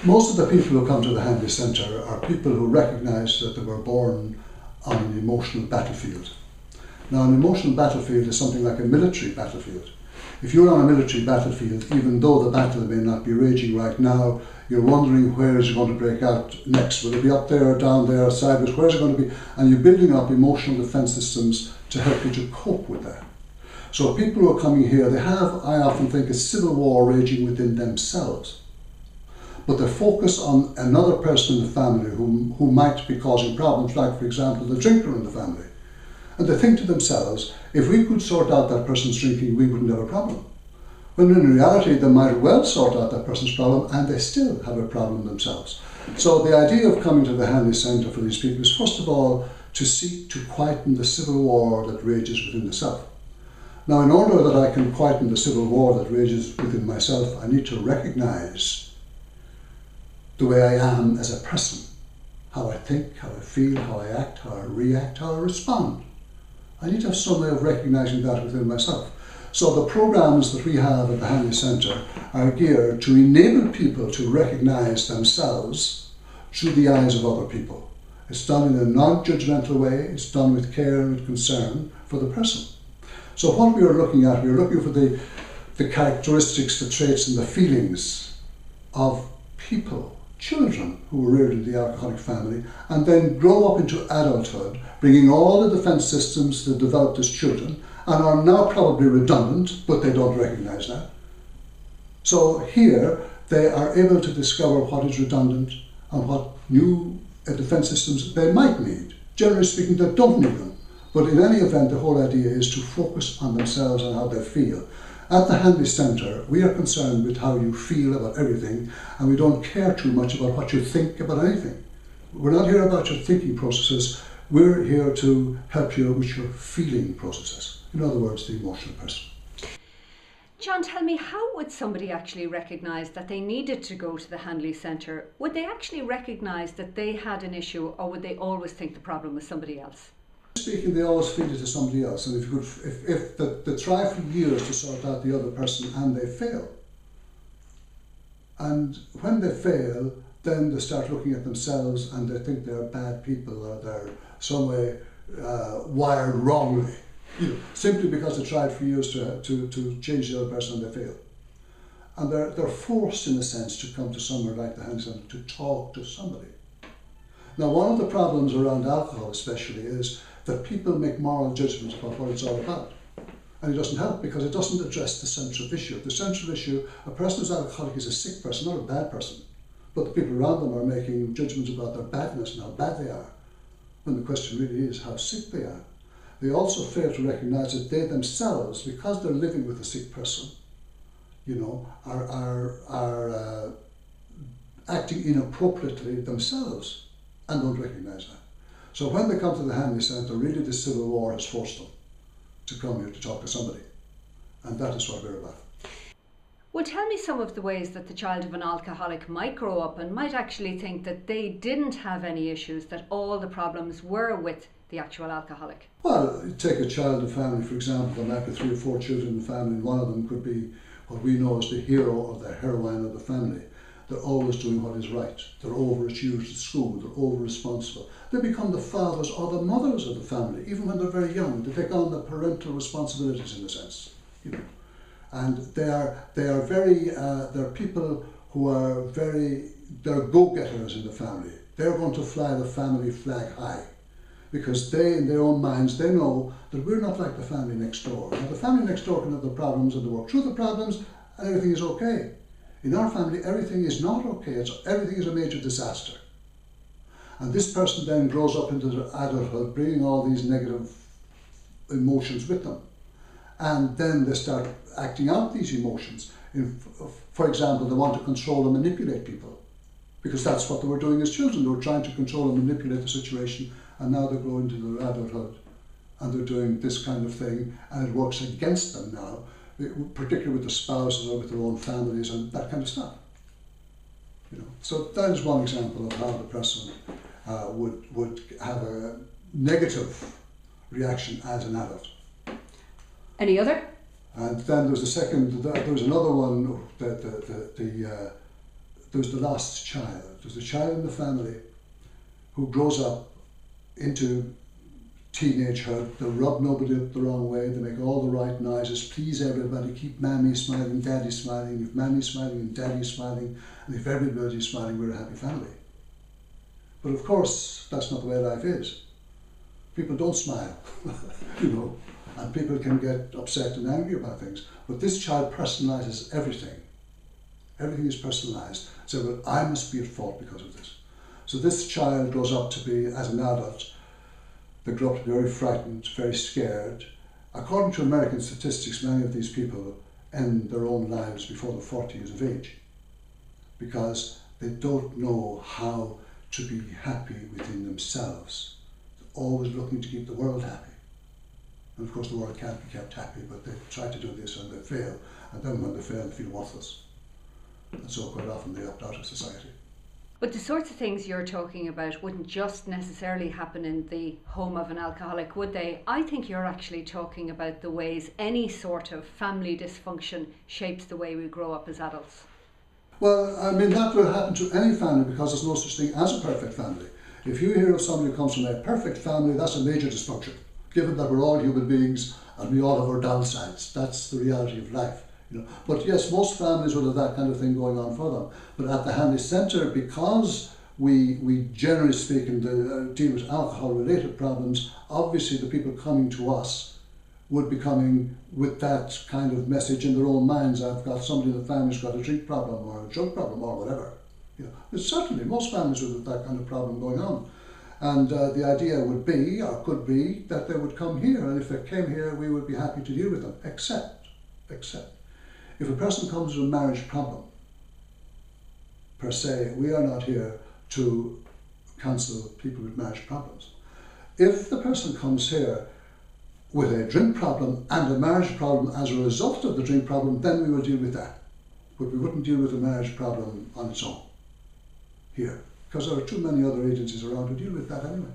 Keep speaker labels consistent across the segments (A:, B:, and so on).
A: Most of the people who come to the Hanley Centre are people who recognise that they were born on an emotional battlefield. Now, an emotional battlefield is something like a military battlefield. If you're on a military battlefield, even though the battle may not be raging right now, you're wondering where is it going to break out next. Will it be up there, down there, sideways? Where is it going to be? And you're building up emotional defence systems to help you to cope with that. So people who are coming here, they have, I often think, a civil war raging within themselves. But they focus on another person in the family who might be causing problems, like, for example, the drinker in the family. And they think to themselves, if we could sort out that person's drinking, we wouldn't have a problem. When in reality, they might well sort out that person's problem and they still have a problem themselves. So the idea of coming to the Hanley Centre for these people is, first of all, to seek to quieten the civil war that rages within the self. Now, in order that I can quieten the civil war that rages within myself, I need to recognise the way I am as a person. How I think, how I feel, how I act, how I react, how I respond. I need to have some way of recognising that within myself. So the programmes that we have at the Hanley Centre are geared to enable people to recognise themselves through the eyes of other people. It's done in a non-judgmental way, it's done with care and with concern for the person. So what we are looking at, we are looking for the characteristics, the traits and the feelings of people, children who were reared in the alcoholic family, and then grow up into adulthood, bringing all the defence systems that developed as children and are now probably redundant, but they don't recognise that. So here they are able to discover what is redundant and what new defence systems they might need. Generally speaking, they don't need them. But in any event, the whole idea is to focus on themselves and how they feel. At the Hanley Centre, we are concerned with how you feel about everything, and we don't care too much about what you think about anything. We're not here about your thinking processes, we're here to help you with your feeling processes. In other words, the emotional person.
B: John, tell me, how would somebody actually recognise that they needed to go to the Hanley Centre? Would they actually recognise that they had an issue, or would they always think the problem was somebody else?
A: Speaking, they always feed it to somebody else, and if they try for years to sort out the other person and they fail, and when they fail, then they start looking at themselves and they think they're bad people or they're some way wired wrongly, simply because they tried for years to change the other person and they fail. And they're forced, in a sense, to come to somewhere like the Hanley Centre to talk to somebody. Now, one of the problems around alcohol especially is that people make moral judgments about what it's all about. And it doesn't help because it doesn't address the central issue. The central issue, a person who's alcoholic is a sick person, not a bad person. But the people around them are making judgments about their badness and how bad they are. When the question really is how sick they are. They also fail to recognise that they themselves, because they're living with a sick person, are acting inappropriately themselves and don't recognise that. So when they come to the Hanley Centre, really the civil war has forced them to come here to talk to somebody. And that is what we're about.
B: Well, tell me some of the ways that the child of an alcoholic might grow up and might actually think that they didn't have any issues, that all the problems were with the actual alcoholic.
A: Well, take a child in a family, for example, there might be 3 or 4 children in the family, and one of them could be what we know as the hero or the heroine of the family. They're always doing what is right. They're overachievers at school. They're over-responsible. They become the fathers or the mothers of the family, even when they're very young. They take on the parental responsibilities, in a sense. And they're people who are they're go-getters in the family. They're going to fly the family flag high because they, in their own minds, they know that we're not like the family next door. Now, the family next door can have the problems and they work through the problems and everything is okay. In our family, everything is not okay. Everything is a major disaster. And this person then grows up into their adulthood, bringing all these negative emotions with them. And then they start acting out these emotions. For example, they want to control and manipulate people, because that's what they were doing as children. They were trying to control and manipulate the situation, and now they grow into their adulthood, and they're doing this kind of thing, and it works against them now, particularly with the spouses or with their own families and that kind of stuff. So that is one example of how the person would have a negative reaction as an adult.
B: Any other?
A: And then there's the second. There's another one that there's the lost child. There's a child in the family who grows up into teenagehood. They rub nobody up the wrong way. They make all the right noises, please everybody, keep mammy smiling, daddy smiling. If mammy's smiling and daddy's smiling, and if everybody's smiling, we're a happy family. But of course, that's not the way life is. People don't smile, you know, and people can get upset and angry about things. But this child personalises everything. Everything is personalised. So, well, I must be at fault because of this. So this child grows up to be, as an adult, they grow up to be very frightened, very scared. According to American statistics, many of these people end their own lives before they're 40 years of age because they don't know how to be happy within themselves. They're always looking to keep the world happy. And of course the world can't be kept happy, but they try to do this and they fail. And then when they fail, they feel worthless. And so quite often they opt out of society.
B: But the sorts of things you're talking about wouldn't just necessarily happen in the home of an alcoholic, would they? I think you're actually talking about the ways any sort of family dysfunction shapes the way we grow up as adults.
A: Well, I mean, that will happen to any family because there's no such thing as a perfect family. If you hear of somebody who comes from a perfect family, that's a major dysfunction, given that we're all human beings and we all have our downsides. That's the reality of life. You know. But yes, most families will have that kind of thing going on for them. But at the Hanley Centre, because we generally speaking deal with alcohol-related problems, obviously the people coming to us would be coming with that kind of message in their own minds. I've got somebody in the family who's got a drink problem or a drug problem or whatever. You know, it's certainly, most families would have that kind of problem going on. And the idea would be, or could be, that they would come here, and if they came here, we would be happy to deal with them, except, if a person comes with a marriage problem, per se, we are not here to counsel people with marriage problems. If the person comes here with a drink problem and a marriage problem as a result of the drink problem, then we will deal with that. But we wouldn't deal with the marriage problem on its own here, because there are too many other agencies around to deal with that anyway.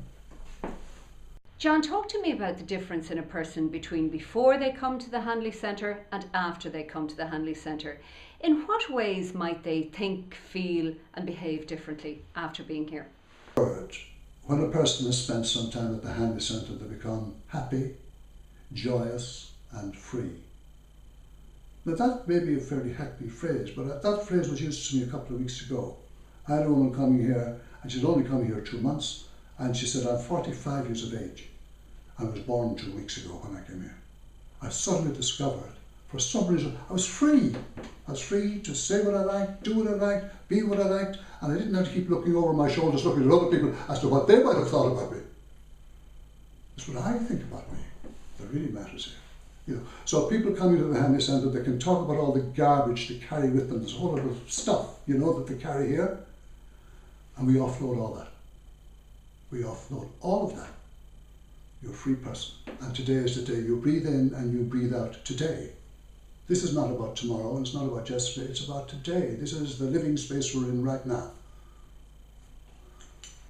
B: John, talk to me about the difference in a person between before they come to the Hanley Centre and after they come to the Hanley Centre. In what ways might they think, feel and behave differently after being here?
A: When a person has spent some time at the Hanley Centre, they become happy, joyous and free. Now that may be a fairly hackneyed phrase, but that phrase was used to me a couple of weeks ago. I had a woman coming here, and she'd only come here 2 months, and she said, I'm 45 years of age. I was born 2 weeks ago when I came here. I suddenly discovered, for some reason, I was free. I was free to say what I liked, do what I liked, be what I liked, and I didn't have to keep looking over my shoulders, looking at other people as to what they might have thought about me. It's what I think about me that really matters here. You know, so people coming to the Hanley Centre, they can talk about all the garbage they carry with them. There's a whole lot of stuff, you know, that they carry here, and we offload all that. We offload all of that. You're a free person, and today is the day you breathe in and you breathe out today. This is not about tomorrow, and it's not about yesterday, it's about today. This is the living space we're in right now.